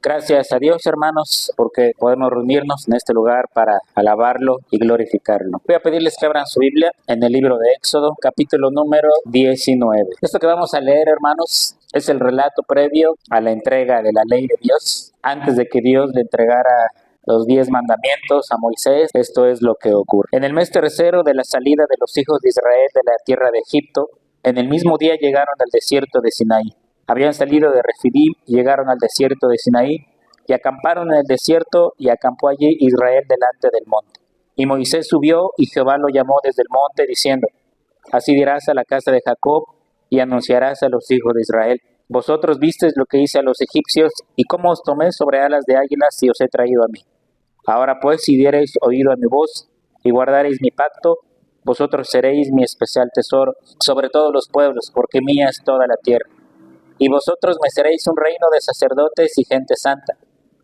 Gracias a Dios, hermanos, porque podemos reunirnos en este lugar para alabarlo y glorificarlo. Voy a pedirles que abran su Biblia en el libro de Éxodo, capítulo número 19. Esto que vamos a leer, hermanos, es el relato previo a la entrega de la ley de Dios. Antes de que Dios le entregara los 10 mandamientos a Moisés, esto es lo que ocurre. En el mes tercero de la salida de los hijos de Israel de la tierra de Egipto, en el mismo día llegaron al desierto de Sinaí. Habían salido de Refidim y llegaron al desierto de Sinaí y acamparon en el desierto y acampó allí Israel delante del monte. Y Moisés subió y Jehová lo llamó desde el monte diciendo: Así dirás a la casa de Jacob y anunciarás a los hijos de Israel: Vosotros visteis lo que hice a los egipcios y cómo os tomé sobre alas de águilas y os he traído a mí. Ahora pues, si diereis oído a mi voz y guardareis mi pacto, vosotros seréis mi especial tesoro sobre todos los pueblos, porque mía es toda la tierra. Y vosotros me seréis un reino de sacerdotes y gente santa.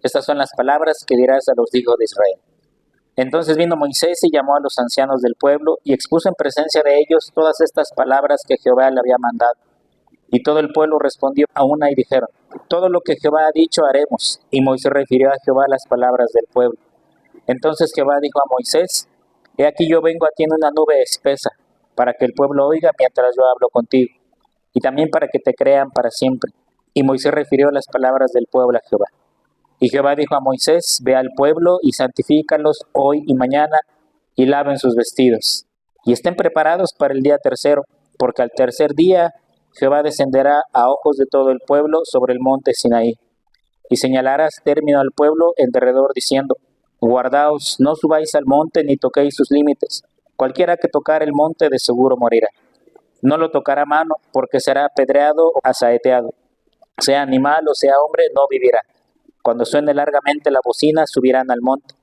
Estas son las palabras que dirás a los hijos de Israel. Entonces vino Moisés y llamó a los ancianos del pueblo y expuso en presencia de ellos todas estas palabras que Jehová le había mandado. Y todo el pueblo respondió a una y dijeron: Todo lo que Jehová ha dicho haremos. Y Moisés refirió a Jehová las palabras del pueblo. Entonces Jehová dijo a Moisés: He aquí yo vengo a ti en una nube espesa, para que el pueblo oiga mientras yo hablo contigo, y también para que te crean para siempre. Y Moisés refirió las palabras del pueblo a Jehová. Y Jehová dijo a Moisés: Ve al pueblo y santifícalos hoy y mañana, y laven sus vestidos, y estén preparados para el día tercero, porque al tercer día Jehová descenderá a ojos de todo el pueblo sobre el monte Sinaí. Y señalarás término al pueblo en derredor, diciendo: Guardaos, no subáis al monte ni toquéis sus límites. Cualquiera que tocar el monte de seguro morirá. No lo tocará mano, porque será apedreado o asaeteado. Sea animal o sea hombre, no vivirá. Cuando suene largamente la bocina, subirán al monte.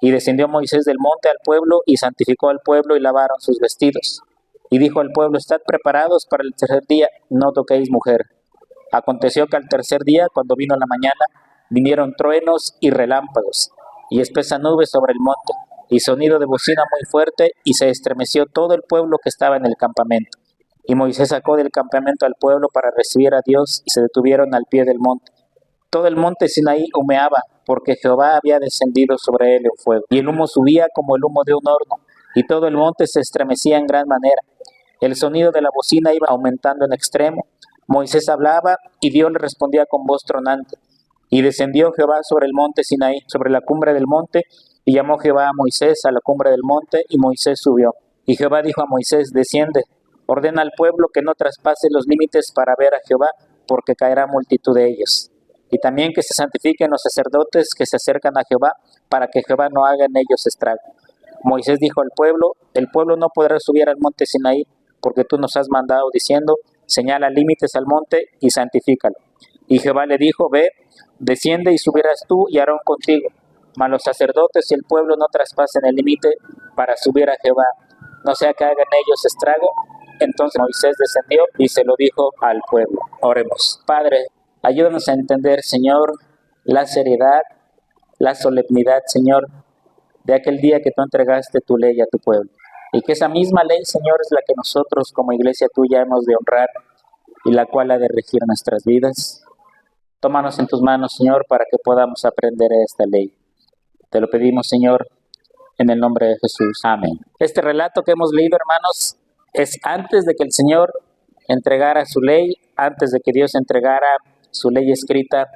Y descendió Moisés del monte al pueblo, y santificó al pueblo, y lavaron sus vestidos. Y dijo al pueblo: Estad preparados para el tercer día, no toquéis mujer. Aconteció que al tercer día, cuando vino la mañana, vinieron truenos y relámpagos, y espesa nube sobre el monte, y sonido de bocina muy fuerte, y se estremeció todo el pueblo que estaba en el campamento. Y Moisés sacó del campamento al pueblo para recibir a Dios, y se detuvieron al pie del monte. Todo el monte Sinaí humeaba, porque Jehová había descendido sobre él en fuego, y el humo subía como el humo de un horno, y todo el monte se estremecía en gran manera. El sonido de la bocina iba aumentando en extremo. Moisés hablaba, y Dios le respondía con voz tronante. Y descendió Jehová sobre el monte Sinaí, sobre la cumbre del monte, y llamó Jehová a Moisés a la cumbre del monte, y Moisés subió. Y Jehová dijo a Moisés: Desciende, ordena al pueblo que no traspase los límites para ver a Jehová, porque caerá multitud de ellos. Y también que se santifiquen los sacerdotes que se acercan a Jehová, para que Jehová no haga en ellos estrago. Moisés dijo al pueblo: El pueblo no podrá subir al monte Sinaí, porque tú nos has mandado diciendo: Señala límites al monte y santifícalo. Y Jehová le dijo: Ve, desciende y subirás tú y Aarón contigo, mas los sacerdotes y el pueblo no traspasen el límite para subir a Jehová, no sea que hagan ellos estrago. Entonces Moisés descendió y se lo dijo al pueblo. Oremos. Padre, ayúdanos a entender, Señor, la seriedad, la solemnidad, Señor, de aquel día que tú entregaste tu ley a tu pueblo. Y que esa misma ley, Señor, es la que nosotros como iglesia tuya hemos de honrar y la cual ha de regir nuestras vidas. Tómanos en tus manos, Señor, para que podamos aprender esta ley. Te lo pedimos, Señor, en el nombre de Jesús. Amén. Este relato que hemos leído, hermanos, es antes de que el Señor entregara su ley, antes de que Dios entregara su ley escrita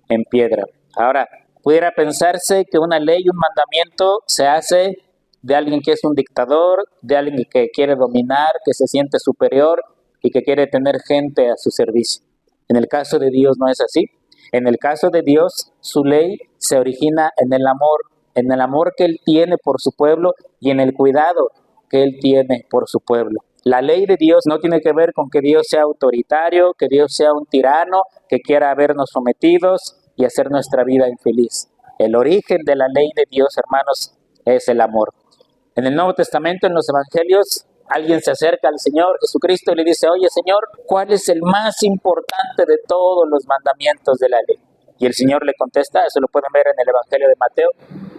en piedra. Ahora, pudiera pensarse que una ley, un mandamiento, se hace de alguien que es un dictador, de alguien que quiere dominar, que se siente superior y que quiere tener gente a su servicio. En el caso de Dios no es así. En el caso de Dios, su ley se origina en el amor que Él tiene por su pueblo y en el cuidado que Él tiene por su pueblo. La ley de Dios no tiene que ver con que Dios sea autoritario, que Dios sea un tirano, que quiera vernos sometidos y hacer nuestra vida infeliz. El origen de la ley de Dios, hermanos, es el amor. En el Nuevo Testamento, en los Evangelios, alguien se acerca al Señor Jesucristo y le dice: Oye, Señor, ¿cuál es el más importante de todos los mandamientos de la ley? Y el Señor le contesta, eso lo pueden ver en el Evangelio de Mateo.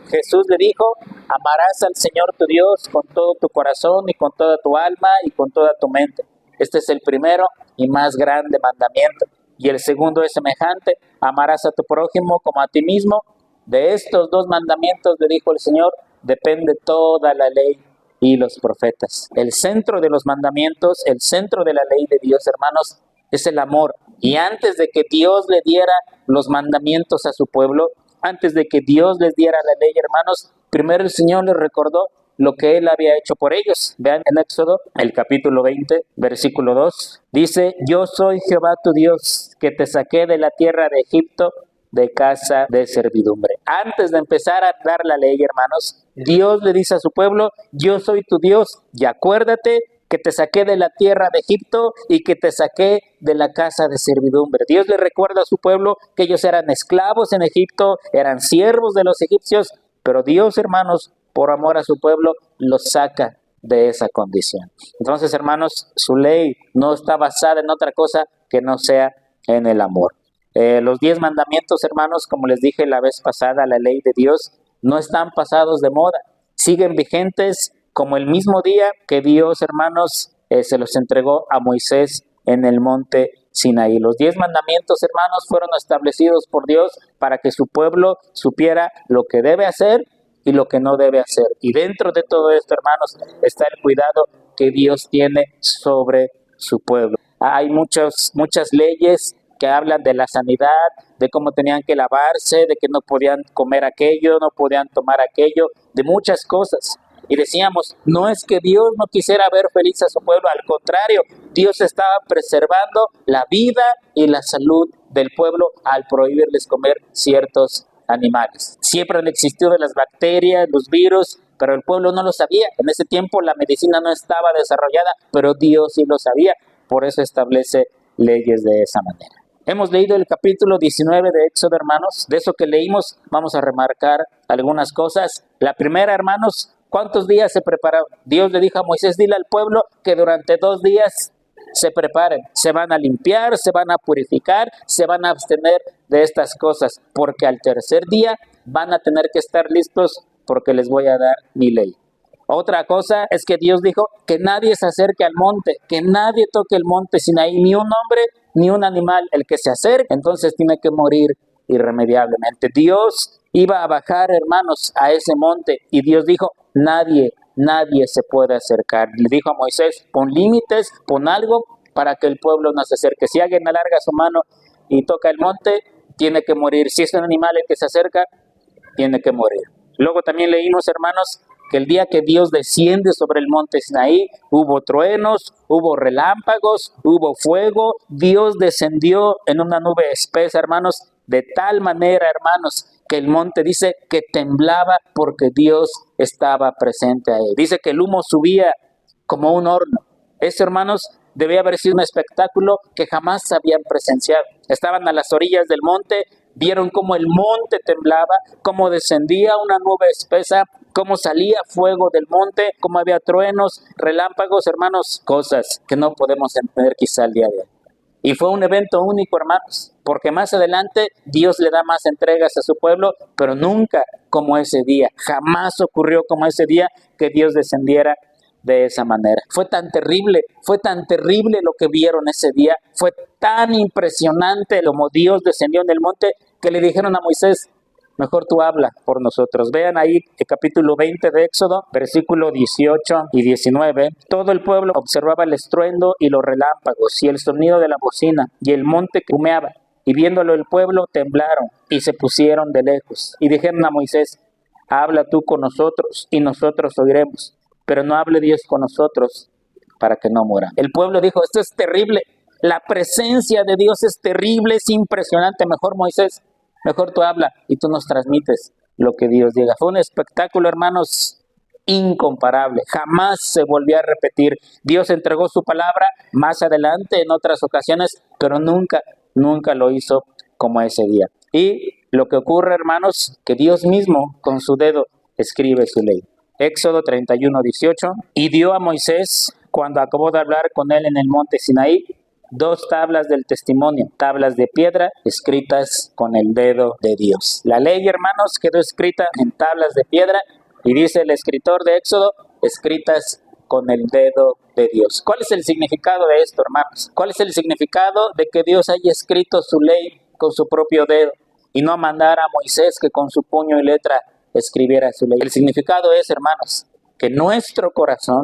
Jesús le dijo: amarás al Señor tu Dios con todo tu corazón y con toda tu alma y con toda tu mente. Este es el primero y más grande mandamiento. Y el segundo es semejante, amarás a tu prójimo como a ti mismo. De estos dos mandamientos, le dijo el Señor, depende toda la ley y los profetas. El centro de los mandamientos, el centro de la ley de Dios, hermanos, es el amor. Y antes de que Dios le diera los mandamientos a su pueblo, antes de que Dios les diera la ley, hermanos, primero el Señor les recordó lo que Él había hecho por ellos. Vean en Éxodo, el capítulo 20, versículo 2, dice, yo soy Jehová tu Dios, que te saqué de la tierra de Egipto, de casa de servidumbre. Antes de empezar a dar la ley, hermanos, Dios le dice a su pueblo, yo soy tu Dios, y acuérdate que te saqué de la tierra de Egipto y que te saqué de la casa de servidumbre. Dios le recuerda a su pueblo que ellos eran esclavos en Egipto, eran siervos de los egipcios, pero Dios, hermanos, por amor a su pueblo, los saca de esa condición. Entonces, hermanos, su ley no está basada en otra cosa que no sea en el amor. Los 10 mandamientos, hermanos, como les dije la vez pasada, la ley de Dios, no están pasados de moda, siguen vigentes como el mismo día que Dios, hermanos, se los entregó a Moisés en el monte Sinaí. Los 10 mandamientos, hermanos, fueron establecidos por Dios para que su pueblo supiera lo que debe hacer y lo que no debe hacer. Y dentro de todo esto, hermanos, está el cuidado que Dios tiene sobre su pueblo. Hay muchas leyes que hablan de la sanidad, de cómo tenían que lavarse, de que no podían comer aquello, no podían tomar aquello, de muchas cosas. Y decíamos, no es que Dios no quisiera ver feliz a su pueblo, al contrario, Dios estaba preservando la vida y la salud del pueblo al prohibirles comer ciertos animales. Siempre han existido las bacterias, los virus, pero el pueblo no lo sabía. En ese tiempo la medicina no estaba desarrollada, pero Dios sí lo sabía. Por eso establece leyes de esa manera. Hemos leído el capítulo 19 de Éxodo, hermanos. De eso que leímos, vamos a remarcar algunas cosas. La primera, hermanos, ¿cuántos días se prepararon? Dios le dijo a Moisés, dile al pueblo que durante 2 días se preparen. Se van a limpiar, se van a purificar, se van a abstener de estas cosas, porque al tercer día van a tener que estar listos porque les voy a dar mi ley. Otra cosa es que Dios dijo que nadie se acerque al monte, que nadie toque el monte Sinaí, ni un hombre ni un animal. El que se acerque, entonces tiene que morir irremediablemente. Dios iba a bajar, hermanos, a ese monte y Dios dijo, nadie se puede acercar. Le dijo a Moisés, pon límites, pon algo para que el pueblo no se acerque. Si alguien alarga su mano y toca el monte, tiene que morir. Si es un animal el que se acerca, tiene que morir. Luego también leímos, hermanos, que el día que Dios desciende sobre el monte Sinaí, hubo truenos, hubo relámpagos, hubo fuego. Dios descendió en una nube espesa, hermanos, de tal manera, hermanos, que el monte dice que temblaba porque Dios estaba presente ahí. Dice que el humo subía como un horno. Eso, hermanos, debía haber sido un espectáculo que jamás habían presenciado. Estaban a las orillas del monte, vieron cómo el monte temblaba, cómo descendía una nube espesa, cómo salía fuego del monte, cómo había truenos, relámpagos, hermanos, cosas que no podemos entender quizá el día de hoy. Y fue un evento único, hermanos, porque más adelante Dios le da más entregas a su pueblo, pero nunca como ese día. Jamás ocurrió como ese día que Dios descendiera de esa manera. Fue tan terrible lo que vieron ese día, fue tan impresionante como Dios descendió en el monte que le dijeron a Moisés, mejor tú habla por nosotros. Vean ahí el capítulo 20 de Éxodo, versículo 18 y 19. Todo el pueblo observaba el estruendo y los relámpagos y el sonido de la bocina y el monte que humeaba. Y viéndolo el pueblo temblaron y se pusieron de lejos. Y dijeron a Moisés, habla tú con nosotros y nosotros oiremos, pero no hable Dios con nosotros para que no muera. El pueblo dijo, esto es terrible. La presencia de Dios es terrible, es impresionante. Mejor Moisés, mejor tú habla y tú nos transmites lo que Dios diga. Fue un espectáculo, hermanos, incomparable. Jamás se volvió a repetir. Dios entregó su palabra más adelante en otras ocasiones, pero nunca lo hizo como ese día. Y lo que ocurre, hermanos, que Dios mismo con su dedo escribe su ley. Éxodo 31:18. Y dio a Moisés, cuando acabó de hablar con él en el monte Sinaí, 2 tablas del testimonio, tablas de piedra escritas con el dedo de Dios. La ley, hermanos, quedó escrita en tablas de piedra y dice el escritor de Éxodo, escritas con el dedo de Dios. ¿Cuál es el significado de esto, hermanos? ¿Cuál es el significado de que Dios haya escrito su ley con su propio dedo y no mandara a Moisés que con su puño y letra escribiera su ley? El significado es, hermanos, que nuestro corazón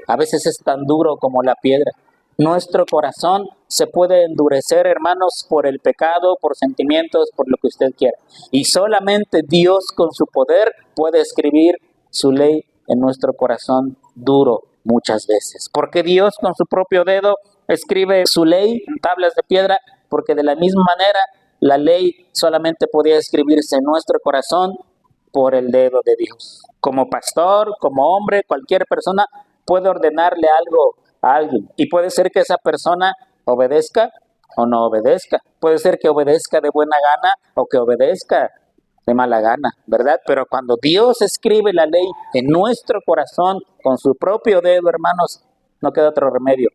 a veces es tan duro como la piedra. Nuestro corazón se puede endurecer, hermanos, por el pecado, por sentimientos, por lo que usted quiera. Y solamente Dios con su poder puede escribir su ley en nuestro corazón duro muchas veces. Porque Dios con su propio dedo escribe su ley en tablas de piedra, porque de la misma manera la ley solamente podía escribirse en nuestro corazón por el dedo de Dios. Como pastor, como hombre, cualquier persona puede ordenarle algo a alguien y puede ser que esa persona obedezca o no obedezca. Puede ser que obedezca de buena gana o que obedezca de mala gana, ¿verdad? Pero cuando Dios escribe la ley en nuestro corazón con su propio dedo, hermanos, no queda otro remedio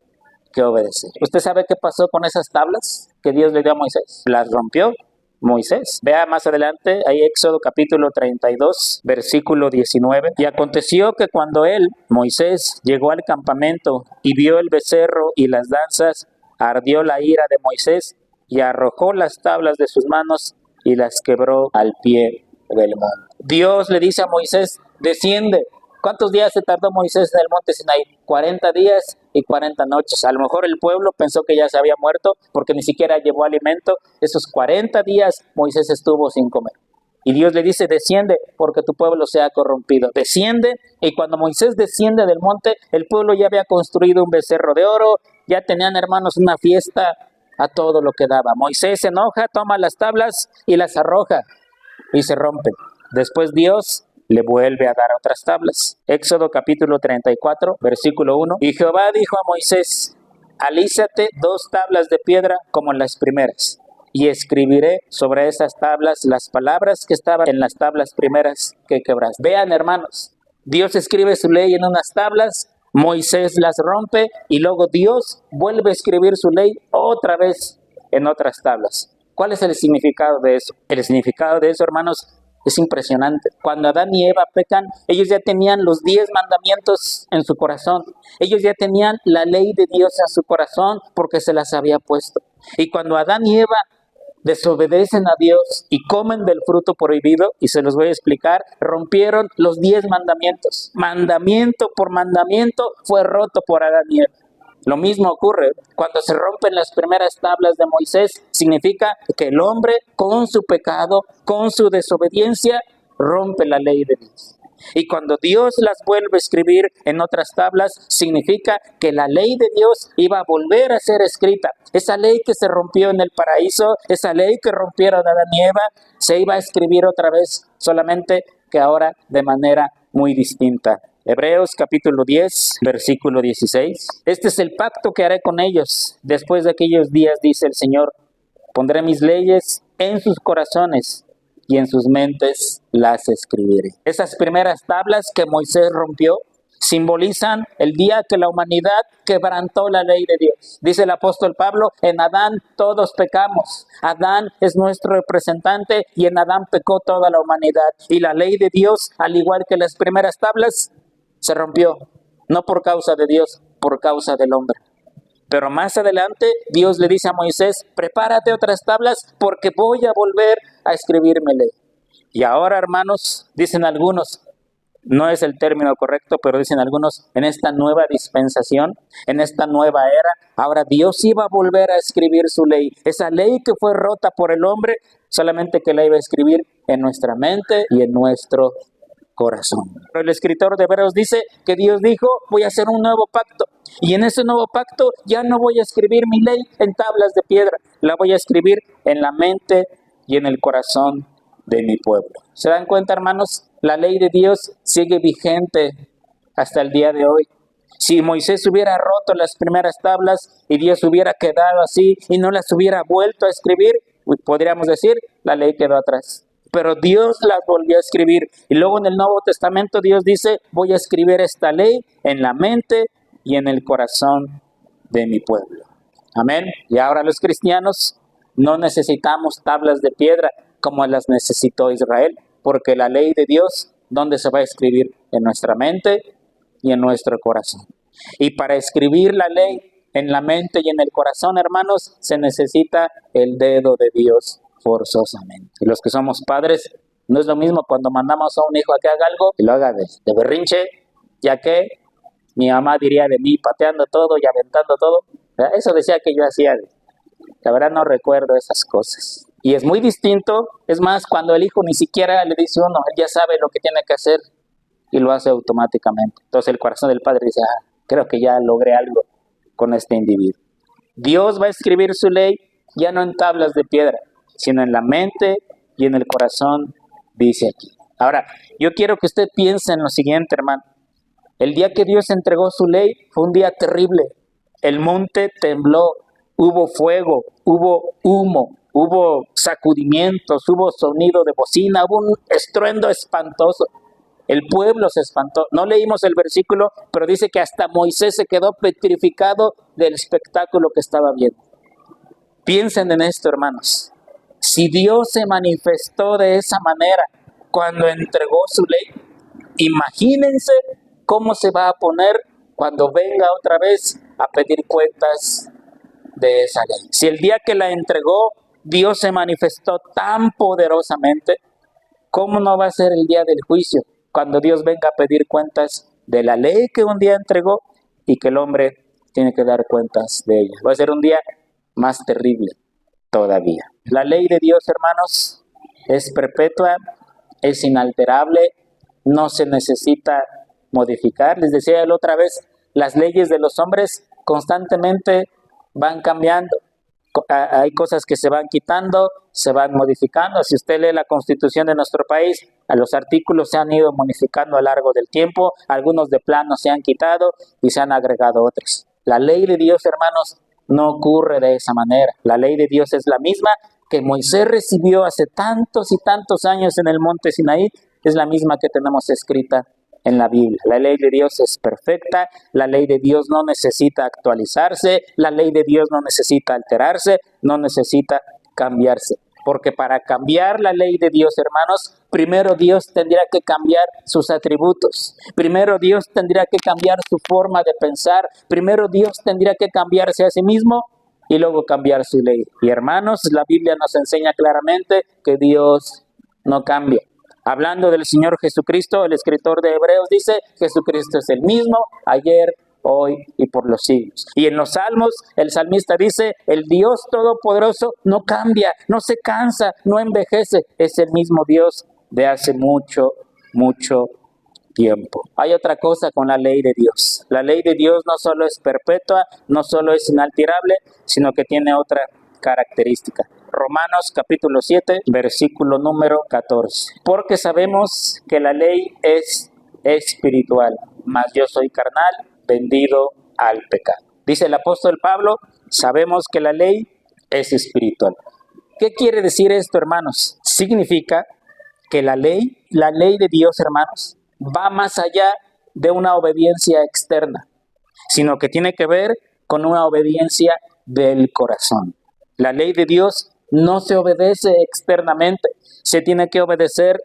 que obedecer. ¿Usted sabe qué pasó con esas tablas que Dios le dio a Moisés? Las rompió Moisés. Vea más adelante, ahí Éxodo capítulo 32, versículo 19. Y aconteció que cuando Moisés, llegó al campamento y vio el becerro y las danzas, ardió la ira de Moisés y arrojó las tablas de sus manos y las quebró al pie del monte. Dios le dice a Moisés, desciende. ¿Cuántos días se tardó Moisés en el monte Sinaí? 40 días y 40 noches. A lo mejor el pueblo pensó que ya se había muerto porque ni siquiera llevó alimento. Esos 40 días Moisés estuvo sin comer. Y Dios le dice, desciende porque tu pueblo se ha corrompido. Desciende, y cuando Moisés desciende del monte, el pueblo ya había construido un becerro de oro, ya tenían, hermanos, una fiesta a todo lo que daba. Moisés se enoja, toma las tablas y las arroja y se rompen. Después Dios le vuelve a dar otras tablas. Éxodo capítulo 34, versículo 1. Y Jehová dijo a Moisés, alízate 2 tablas de piedra como las primeras, y escribiré sobre esas tablas las palabras que estaban en las tablas primeras que quebraste. Vean, hermanos, Dios escribe su ley en unas tablas, Moisés las rompe y luego Dios vuelve a escribir su ley otra vez en otras tablas. ¿Cuál es el significado de eso? El significado de eso, hermanos, es impresionante. Cuando Adán y Eva pecan, ellos ya tenían los 10 mandamientos en su corazón. Ellos ya tenían la ley de Dios en su corazón porque se las había puesto. Y cuando Adán y Eva desobedecen a Dios y comen del fruto prohibido, y se los voy a explicar, rompieron los 10 mandamientos. Mandamiento por mandamiento fue roto por Adán y Eva. Lo mismo ocurre cuando se rompen las primeras tablas de Moisés. Significa que el hombre con su pecado, con su desobediencia, rompe la ley de Dios. Y cuando Dios las vuelve a escribir en otras tablas, significa que la ley de Dios iba a volver a ser escrita. Esa ley que se rompió en el paraíso, esa ley que rompieron Adán y Eva, se iba a escribir otra vez, solamente que ahora de manera muy distinta. Hebreos capítulo 10, versículo 16. Este es el pacto que haré con ellos. Después de aquellos días, dice el Señor, pondré mis leyes en sus corazones y en sus mentes las escribiré. Esas primeras tablas que Moisés rompió simbolizan el día que la humanidad quebrantó la ley de Dios. Dice el apóstol Pablo, en Adán todos pecamos. Adán es nuestro representante y en Adán pecó toda la humanidad. Y la ley de Dios, al igual que las primeras tablas, se rompió, no por causa de Dios, por causa del hombre. Pero más adelante Dios le dice a Moisés, prepárate otras tablas porque voy a volver a escribir mi ley. Y ahora, hermanos, dicen algunos, no es el término correcto, pero dicen algunos, en esta nueva dispensación, en esta nueva era, ahora Dios iba a volver a escribir su ley. Esa ley que fue rota por el hombre, solamente que la iba a escribir en nuestra mente y en nuestro corazón. Pero el escritor de Hebreos dice que Dios dijo, voy a hacer un nuevo pacto. Y en ese nuevo pacto ya no voy a escribir mi ley en tablas de piedra, la voy a escribir en la mente y en el corazón de mi pueblo. ¿Se dan cuenta, hermanos? La ley de Dios sigue vigente hasta el día de hoy. Si Moisés hubiera roto las primeras tablas y Dios hubiera quedado así y no las hubiera vuelto a escribir, podríamos decir, la ley quedó atrás. Pero Dios las volvió a escribir. Y luego en el Nuevo Testamento Dios dice, voy a escribir esta ley en la mente y en el corazón de mi pueblo. Amén. Y ahora los cristianos no necesitamos tablas de piedra como las necesitó Israel, porque la ley de Dios, ¿dónde se va a escribir? En nuestra mente y en nuestro corazón. Y para escribir la ley en la mente y en el corazón, hermanos, se necesita el dedo de Dios forzosamente. Y los que somos padres, no es lo mismo cuando mandamos a un hijo a que haga algo y lo haga de berrinche, ya que mi mamá diría de mí pateando todo y aventando todo. Eso decía que yo hacía. La verdad no recuerdo esas cosas. Y es muy distinto, es más, cuando el hijo ni siquiera le dice uno, él ya sabe lo que tiene que hacer y lo hace automáticamente. Entonces el corazón del padre dice, creo que ya logré algo con este individuo. Dios va a escribir su ley ya no en tablas de piedra, sino en la mente y en el corazón, dice aquí. Ahora, yo quiero que usted piense en lo siguiente, hermano. El día que Dios entregó su ley fue un día terrible. El monte tembló, hubo fuego, hubo humo, hubo sacudimientos, hubo sonido de bocina, hubo un estruendo espantoso. El pueblo se espantó. No leímos el versículo, pero dice que hasta Moisés se quedó petrificado del espectáculo que estaba viendo. Piensen en esto, hermanos. Si Dios se manifestó de esa manera cuando entregó su ley, imagínense cómo se va a poner cuando venga otra vez a pedir cuentas de esa ley. Si el día que la entregó, Dios se manifestó tan poderosamente, ¿cómo no va a ser el día del juicio? Cuando Dios venga a pedir cuentas de la ley que un día entregó y que el hombre tiene que dar cuentas de ella. Va a ser un día más terrible todavía. La ley de Dios, hermanos, es perpetua, es inalterable, no se necesita modificar. Les decía la otra vez, las leyes de los hombres constantemente van cambiando. Hay cosas que se van quitando, se van modificando. Si usted lee la Constitución de nuestro país, los artículos se han ido modificando a lo largo del tiempo, algunos de plano se han quitado y se han agregado otros. La ley de Dios, hermanos, no ocurre de esa manera. La ley de Dios es la misma que Moisés recibió hace tantos y tantos años en el monte Sinaí, es la misma que tenemos escrita en la Biblia. La ley de Dios es perfecta, la ley de Dios no necesita actualizarse, la ley de Dios no necesita alterarse, no necesita cambiarse. Porque para cambiar la ley de Dios, hermanos, primero Dios tendría que cambiar sus atributos. Primero Dios tendría que cambiar su forma de pensar. Primero Dios tendría que cambiarse a sí mismo y luego cambiar su ley. Y hermanos, la Biblia nos enseña claramente que Dios no cambia. Hablando del Señor Jesucristo, el escritor de Hebreos dice, Jesucristo es el mismo ayer, hoy y por los siglos. Y en los Salmos, el salmista dice, el Dios Todopoderoso no cambia, no se cansa, no envejece, es el mismo Dios de hace mucho, mucho tiempo. Hay otra cosa con la ley de Dios. La ley de Dios no solo es perpetua, no solo es inalterable, sino que tiene otra característica. Romanos capítulo 7, versículo número 14. Porque sabemos que la ley es espiritual, mas yo soy carnal, vendido al pecado. Dice el apóstol Pablo, sabemos que la ley es espiritual. ¿Qué quiere decir esto, hermanos? Significa que la ley de Dios, hermanos, va más allá de una obediencia externa, sino que tiene que ver con una obediencia del corazón. La ley de Dios no se obedece externamente, se tiene que obedecer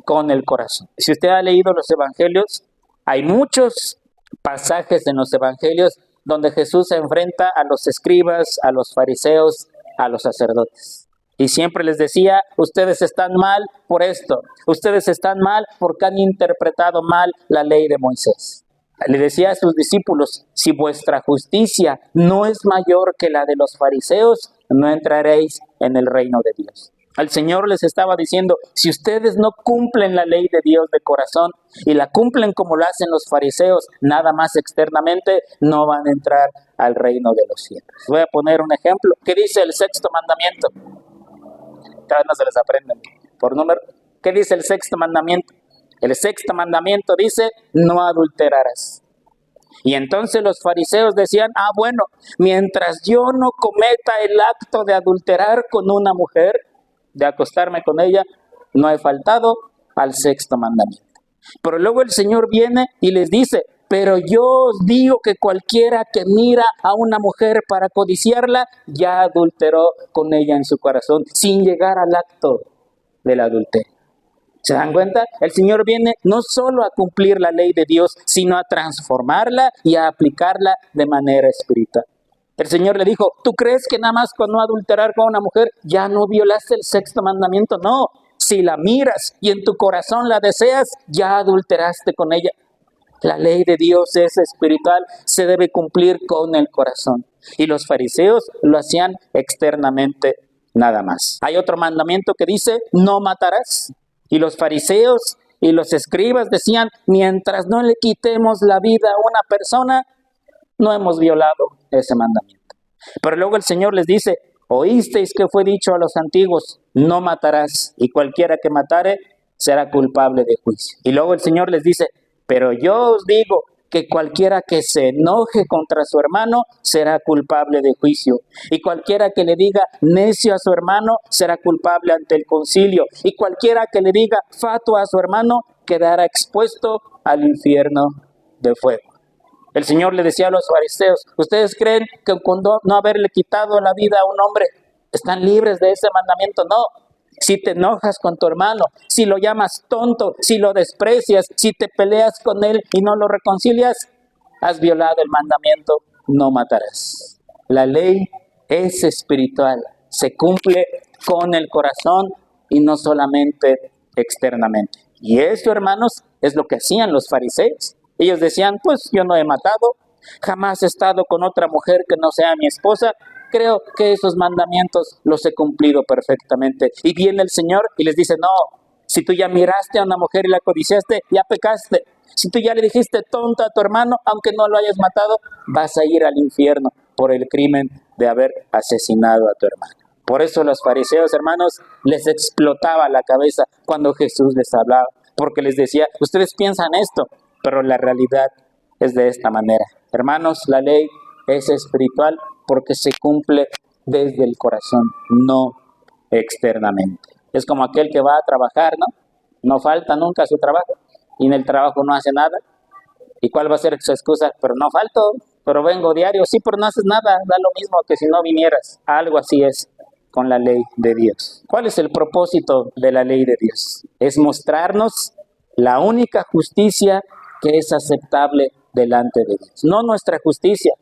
con el corazón. Si usted ha leído los evangelios, hay muchos pasajes en los evangelios donde Jesús se enfrenta a los escribas, a los fariseos, a los sacerdotes. Y siempre les decía, ustedes están mal por esto, ustedes están mal porque han interpretado mal la ley de Moisés. Le decía a sus discípulos, si vuestra justicia no es mayor que la de los fariseos, no entraréis en el reino de Dios. El Señor les estaba diciendo, si ustedes no cumplen la ley de Dios de corazón y la cumplen como lo hacen los fariseos, nada más externamente, no van a entrar al reino de los cielos. Voy a poner un ejemplo. ¿Qué dice el sexto mandamiento? Cada vez no se les aprenden por número. ¿Qué dice el sexto mandamiento? El sexto mandamiento dice, no adulterarás. Y entonces los fariseos decían, bueno, mientras yo no cometa el acto de adulterar con una mujer, de acostarme con ella, no he faltado al sexto mandamiento. Pero luego el Señor viene y les dice, pero yo os digo que cualquiera que mira a una mujer para codiciarla, ya adulteró con ella en su corazón, sin llegar al acto del adulterio. ¿Se dan cuenta? El Señor viene no solo a cumplir la ley de Dios, sino a transformarla y a aplicarla de manera espiritual. El Señor le dijo, ¿tú crees que nada más con no adulterar con una mujer ya no violaste el sexto mandamiento? No, si la miras y en tu corazón la deseas, ya adulteraste con ella. La ley de Dios es espiritual, se debe cumplir con el corazón. Y los fariseos lo hacían externamente nada más. Hay otro mandamiento que dice, no matarás. Y los fariseos y los escribas decían, mientras no le quitemos la vida a una persona, no hemos violado ese mandamiento. Pero luego el Señor les dice, oísteis que fue dicho a los antiguos, no matarás, y cualquiera que matare será culpable de juicio. Y luego el Señor les dice, pero yo os digo que cualquiera que se enoje contra su hermano será culpable de juicio. Y cualquiera que le diga necio a su hermano será culpable ante el concilio. Y cualquiera que le diga fatuo a su hermano quedará expuesto al infierno de fuego. El Señor le decía a los fariseos, ¿ustedes creen que con no haberle quitado la vida a un hombre están libres de ese mandamiento? No. Si te enojas con tu hermano, si lo llamas tonto, si lo desprecias, si te peleas con él y no lo reconcilias, has violado el mandamiento, no matarás. La ley es espiritual, se cumple con el corazón y no solamente externamente. Y esto, hermanos, es lo que hacían los fariseos. Ellos decían, pues yo no he matado, jamás he estado con otra mujer que no sea mi esposa. Creo que esos mandamientos los he cumplido perfectamente. Y viene el Señor y les dice, no, si tú ya miraste a una mujer y la codiciaste, ya pecaste. Si tú ya le dijiste tonta a tu hermano, aunque no lo hayas matado, vas a ir al infierno por el crimen de haber asesinado a tu hermano. Por eso los fariseos, hermanos, les explotaba la cabeza cuando Jesús les hablaba, porque les decía, ustedes piensan esto, pero la realidad es de esta manera. Hermanos, la ley es espiritual porque se cumple desde el corazón, no externamente. Es como aquel que va a trabajar, ¿no? No falta nunca a su trabajo y en el trabajo no hace nada. ¿Y cuál va a ser su excusa? Pero no falto, pero vengo diario. Sí, pero no haces nada, da lo mismo que si no vinieras. Algo así es con la ley de Dios. ¿Cuál es el propósito de la ley de Dios? Es mostrarnos la única justicia que es aceptable delante de Dios. No nuestra justicia,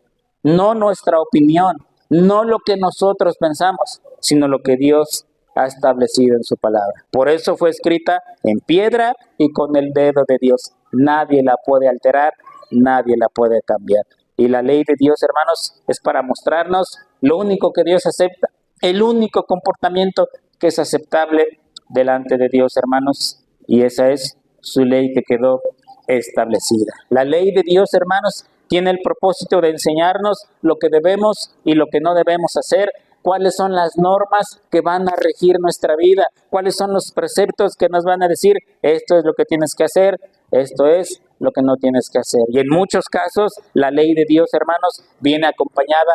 no nuestra opinión, no lo que nosotros pensamos, sino lo que Dios ha establecido en su palabra. Por eso fue escrita en piedra y con el dedo de Dios. Nadie la puede alterar, nadie la puede cambiar. Y la ley de Dios, hermanos, es para mostrarnos lo único que Dios acepta, el único comportamiento que es aceptable delante de Dios, hermanos, y esa es su ley que quedó establecida. La ley de Dios, hermanos, tiene el propósito de enseñarnos lo que debemos y lo que no debemos hacer, cuáles son las normas que van a regir nuestra vida, cuáles son los preceptos que nos van a decir, esto es lo que tienes que hacer, esto es lo que no tienes que hacer. Y en muchos casos, la ley de Dios, hermanos, viene acompañada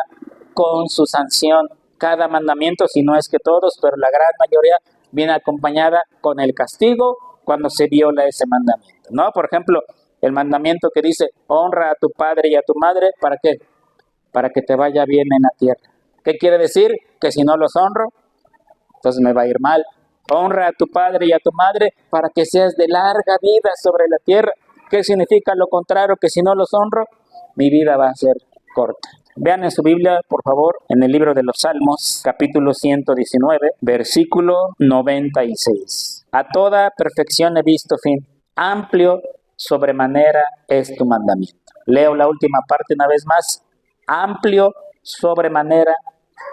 con su sanción. Cada mandamiento, si no es que todos, pero la gran mayoría, viene acompañada con el castigo cuando se viola ese mandamiento, ¿no? Por ejemplo, el mandamiento que dice, honra a tu padre y a tu madre, ¿para qué? Para que te vaya bien en la tierra. ¿Qué quiere decir? Que si no los honro, entonces me va a ir mal. Honra a tu padre y a tu madre para que seas de larga vida sobre la tierra. ¿Qué significa lo contrario? Que si no los honro, mi vida va a ser corta. Vean en su Biblia, por favor, en el libro de los Salmos, capítulo 119, versículo 96. A toda perfección he visto fin. Amplio sobremanera es tu mandamiento. Leo la última parte una vez más. Amplio sobremanera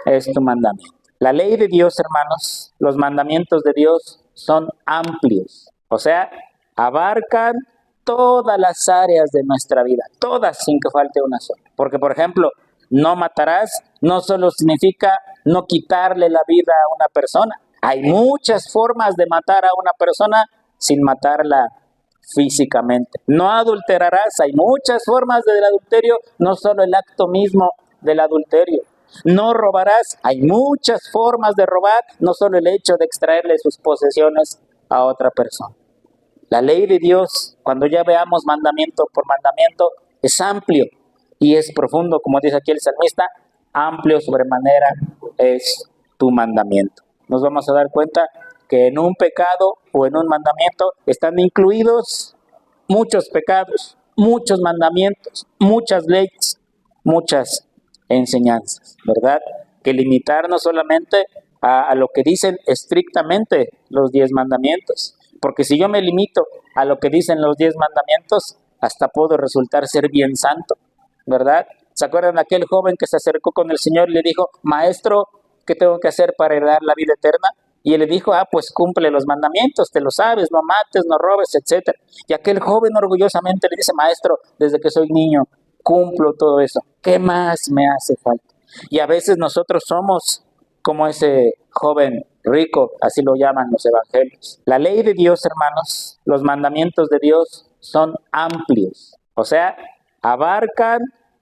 es tu mandamiento. La ley de Dios, hermanos, los mandamientos de Dios son amplios. O sea, abarcan todas las áreas de nuestra vida, todas sin que falte una sola. Porque, por ejemplo, no matarás no solo significa no quitarle la vida a una persona. Hay muchas formas de matar a una persona sin matarla físicamente. No adulterarás, hay muchas formas del adulterio, no solo el acto mismo del adulterio. No robarás, hay muchas formas de robar, no solo el hecho de extraerle sus posesiones a otra persona. La ley de Dios, cuando ya veamos mandamiento por mandamiento, es amplio y es profundo, como dice aquí el salmista, amplio sobremanera es tu mandamiento. Nos vamos a dar cuenta que en un pecado o en un mandamiento están incluidos muchos pecados, muchos mandamientos, muchas leyes, muchas enseñanzas, ¿verdad? Que limitarnos solamente a lo que dicen estrictamente los 10 mandamientos. Porque si yo me limito a lo que dicen los 10 mandamientos, hasta puedo resultar ser bien santo, ¿verdad? ¿Se acuerdan de aquel joven que se acercó con el Señor y le dijo, Maestro, ¿qué tengo que hacer para heredar la vida eterna? Y él le dijo, pues cumple los mandamientos, te lo sabes, no mates, no robes, etc. Y aquel joven orgullosamente le dice, Maestro, desde que soy niño, cumplo todo eso. ¿Qué más me hace falta? Y a veces nosotros somos como ese joven rico, así lo llaman los evangelios. La ley de Dios, hermanos, los mandamientos de Dios son amplios. O sea, abarcan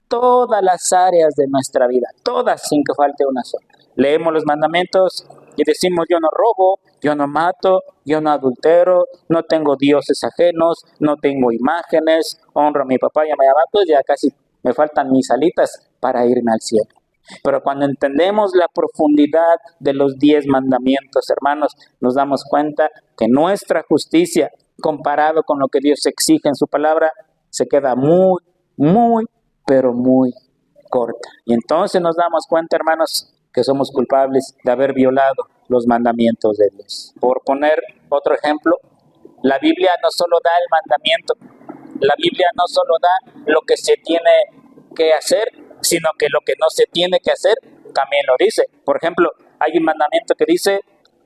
todas las áreas de nuestra vida, todas sin que falte una sola. Leemos los mandamientos y decimos, yo no robo, yo no mato, yo no adultero, no tengo dioses ajenos, no tengo imágenes, honro a mi papá y a mi mamá, pues ya casi me faltan mis alitas para irme al cielo. Pero cuando entendemos la profundidad de los 10 mandamientos, hermanos, nos damos cuenta que nuestra justicia, comparado con lo que Dios exige en su palabra, se queda muy, pero muy corta. Y entonces nos damos cuenta, hermanos, que somos culpables de haber violado los mandamientos de Dios. Por poner otro ejemplo, la Biblia no solo da el mandamiento, la Biblia no solo da lo que se tiene que hacer, sino que lo que no se tiene que hacer también lo dice. Por ejemplo, hay un mandamiento que dice,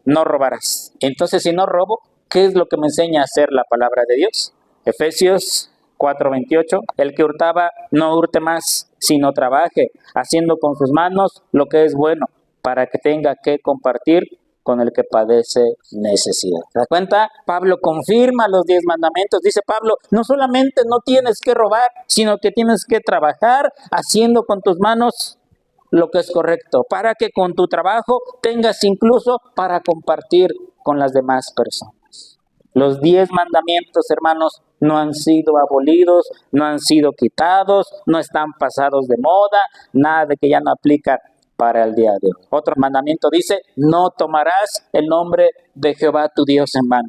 no robarás. Entonces, si no robo, ¿qué es lo que me enseña a hacer la palabra de Dios? Efesios 4:28, el que hurtaba no hurte más, sino trabaje, haciendo con sus manos lo que es bueno, para que tenga que compartir con el que padece necesidad. ¿Te das cuenta? Pablo confirma los 10 mandamientos. Dice Pablo, no solamente no tienes que robar, sino que tienes que trabajar haciendo con tus manos lo que es correcto, para que con tu trabajo tengas incluso para compartir con las demás personas. Los 10 mandamientos, hermanos, no han sido abolidos, no han sido quitados, no están pasados de moda, nada de que ya no aplica para el día de hoy. Otro mandamiento dice, no tomarás el nombre de Jehová tu Dios en vano.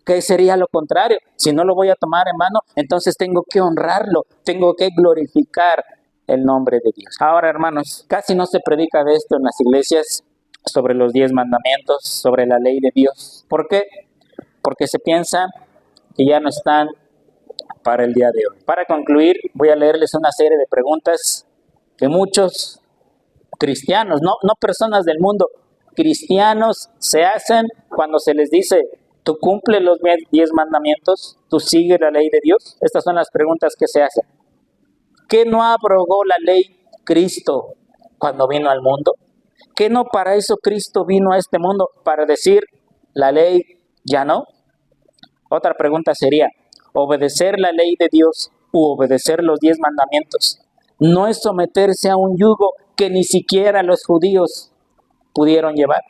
¿Qué sería lo contrario? Si no lo voy a tomar en vano, entonces tengo que honrarlo, tengo que glorificar el nombre de Dios. Ahora, hermanos, casi no se predica de esto en las iglesias, sobre los 10 mandamientos, sobre la ley de Dios. ¿Por qué? Porque se piensa que ya no están para el día de hoy. Para concluir, voy a leerles una serie de preguntas que muchos cristianos, no personas del mundo, cristianos se hacen cuando se les dice, ¿tú cumples los 10 mandamientos? ¿Tú sigues la ley de Dios? Estas son las preguntas que se hacen. ¿Qué no abrogó la ley Cristo cuando vino al mundo? ¿Qué no para eso Cristo vino a este mundo? Para decir, la ley ya no. Otra pregunta sería, ¿obedecer la ley de Dios u obedecer los 10 mandamientos no es someterse a un yugo que ni siquiera los judíos pudieron llevar?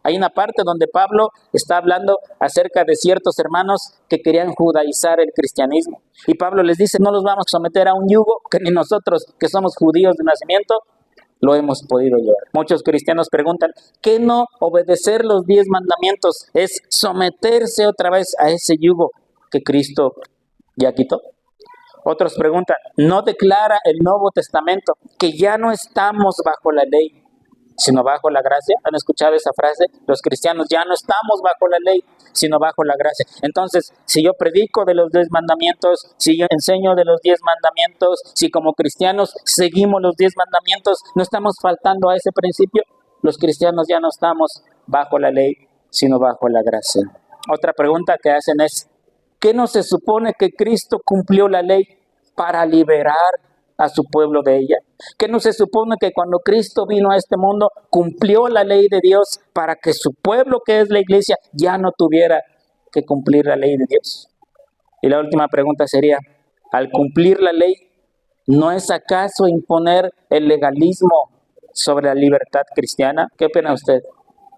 Hay una parte donde Pablo está hablando acerca de ciertos hermanos que querían judaizar el cristianismo. Y Pablo les dice, no los vamos a someter a un yugo que ni nosotros, que somos judíos de nacimiento, lo hemos podido llevar. Muchos cristianos preguntan, ¿qué no obedecer los 10 mandamientos es someterse otra vez a ese yugo que Cristo ya quitó? Otros preguntan, ¿no declara el Nuevo Testamento que ya no estamos bajo la ley, sino bajo la gracia? ¿Han escuchado esa frase? Los cristianos ya no estamos bajo la ley, sino bajo la gracia. Entonces, si yo predico de los 10 mandamientos, si yo enseño de los 10 mandamientos, si como cristianos seguimos los 10 mandamientos, ¿no estamos faltando a ese principio? Los cristianos ya no estamos bajo la ley, sino bajo la gracia. Otra pregunta que hacen es, ¿qué no se supone que Cristo cumplió la ley para liberar a su pueblo de ella? ¿Qué no se supone que cuando Cristo vino a este mundo cumplió la ley de Dios para que su pueblo, que es la iglesia, ya no tuviera que cumplir la ley de Dios? Y la última pregunta sería, al cumplir la ley, ¿no es acaso imponer el legalismo sobre la libertad cristiana? ¿Qué opina usted?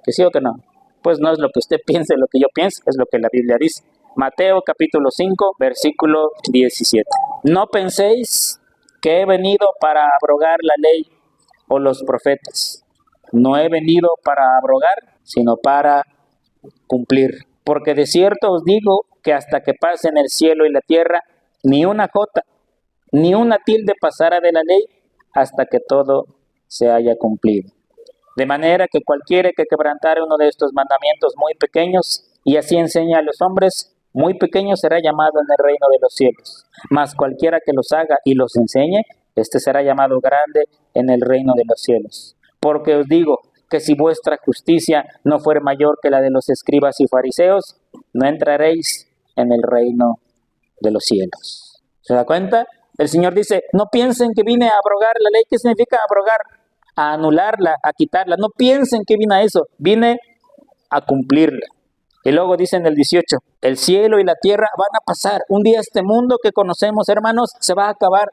¿Que sí o que no? Pues no es lo que usted piense, lo que yo pienso, es lo que la Biblia dice. Mateo capítulo 5, versículo 17. No penséis que he venido para abrogar la ley o los profetas. No he venido para abrogar, sino para cumplir. Porque de cierto os digo que hasta que pasen el cielo y la tierra, ni una jota, ni una tilde pasará de la ley hasta que todo se haya cumplido. De manera que cualquiera que quebrantare uno de estos mandamientos muy pequeños y así enseña a los hombres, muy pequeño será llamado en el reino de los cielos. Mas cualquiera que los haga y los enseñe, este será llamado grande en el reino de los cielos. Porque os digo que si vuestra justicia no fuere mayor que la de los escribas y fariseos, no entraréis en el reino de los cielos. ¿Se da cuenta? El Señor dice, no piensen que vine a abrogar la ley. ¿Qué significa abrogar? A anularla, a quitarla. No piensen que vine a eso. Vine a cumplirla. Y luego dice en el 18, el cielo y la tierra van a pasar. Un día este mundo que conocemos, hermanos, se va a acabar.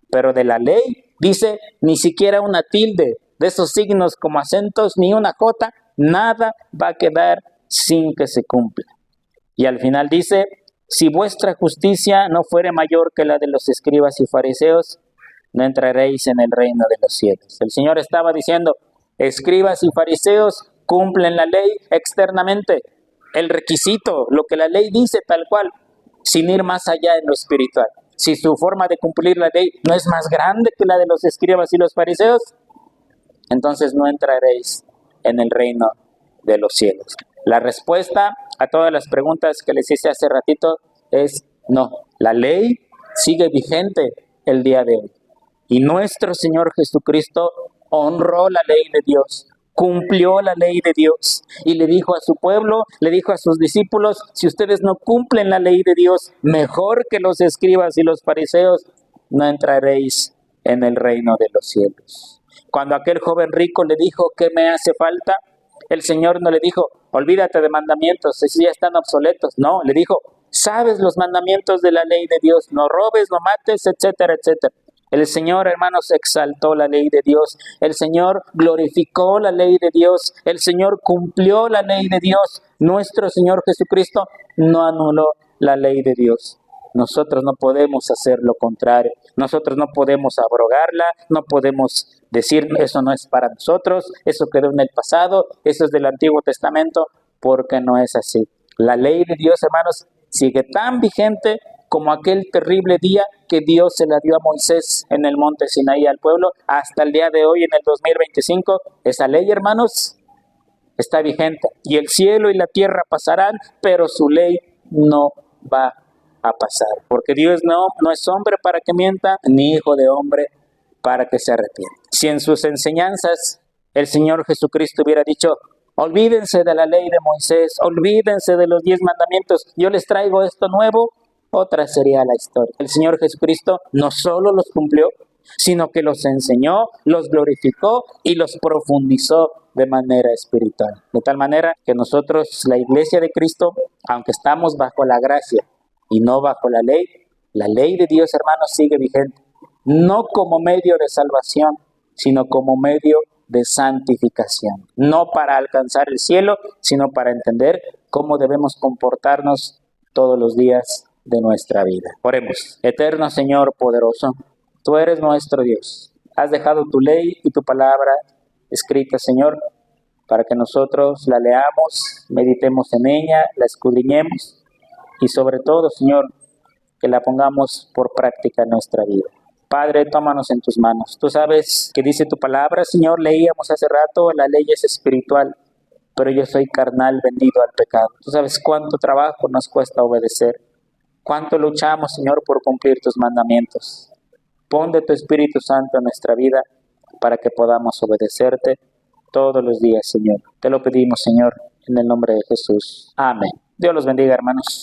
Pero de la ley, dice, ni siquiera una tilde de esos signos como acentos, ni una jota, nada va a quedar sin que se cumpla. Y al final dice, si vuestra justicia no fuere mayor que la de los escribas y fariseos, no entraréis en el reino de los cielos. El Señor estaba diciendo, escribas y fariseos cumplen la ley externamente, el requisito, lo que la ley dice tal cual, sin ir más allá en lo espiritual. Si su forma de cumplir la ley no es más grande que la de los escribas y los fariseos, entonces no entraréis en el reino de los cielos. La respuesta a todas las preguntas que les hice hace ratito es no. La ley sigue vigente el día de hoy. Y nuestro Señor Jesucristo honró la ley de Dios, cumplió la ley de Dios y le dijo a su pueblo, le dijo a sus discípulos, si ustedes no cumplen la ley de Dios mejor que los escribas y los fariseos, no entraréis en el reino de los cielos. Cuando aquel joven rico le dijo, ¿qué me hace falta? El Señor no le dijo, olvídate de mandamientos, esos ya están obsoletos. No, le dijo, sabes los mandamientos de la ley de Dios, no robes, no mates, etcétera, etcétera. El Señor, hermanos, exaltó la ley de Dios. El Señor glorificó la ley de Dios. El Señor cumplió la ley de Dios. Nuestro Señor Jesucristo no anuló la ley de Dios. Nosotros no podemos hacer lo contrario. Nosotros no podemos abrogarla, no podemos decir eso no es para nosotros, eso quedó en el pasado, eso es del Antiguo Testamento, porque no es así. La ley de Dios, hermanos, sigue tan vigente como aquel terrible día que Dios se la dio a Moisés en el monte Sinaí al pueblo, hasta el día de hoy en el 2025. Esa ley, hermanos, está vigente. Y el cielo y la tierra pasarán, pero su ley no va a pasar. Porque Dios no es hombre para que mienta, ni hijo de hombre para que se arrepienta. Si en sus enseñanzas el Señor Jesucristo hubiera dicho, olvídense de la ley de Moisés, olvídense de los 10 mandamientos, yo les traigo esto nuevo, otra sería la historia. El Señor Jesucristo no solo los cumplió, sino que los enseñó, los glorificó y los profundizó de manera espiritual. De tal manera que nosotros, la Iglesia de Cristo, aunque estamos bajo la gracia y no bajo la ley de Dios, hermanos, sigue vigente. No como medio de salvación, sino como medio de santificación. No para alcanzar el cielo, sino para entender cómo debemos comportarnos todos los días de nuestra vida. Oremos. Eterno Señor poderoso, tú eres nuestro Dios. Has dejado tu ley y tu palabra escrita, Señor, para que nosotros la leamos, meditemos en ella, la escudriñemos y sobre todo, Señor, que la pongamos por práctica en nuestra vida. Padre, tómanos en tus manos. Tú sabes que dice tu palabra, Señor, leíamos hace rato, la ley es espiritual, pero yo soy carnal, vendido al pecado. Tú sabes cuánto trabajo nos cuesta obedecer, cuánto luchamos, Señor, por cumplir tus mandamientos. Pon de tu Espíritu Santo en nuestra vida para que podamos obedecerte todos los días, Señor. Te lo pedimos, Señor, en el nombre de Jesús. Amén. Dios los bendiga, hermanos.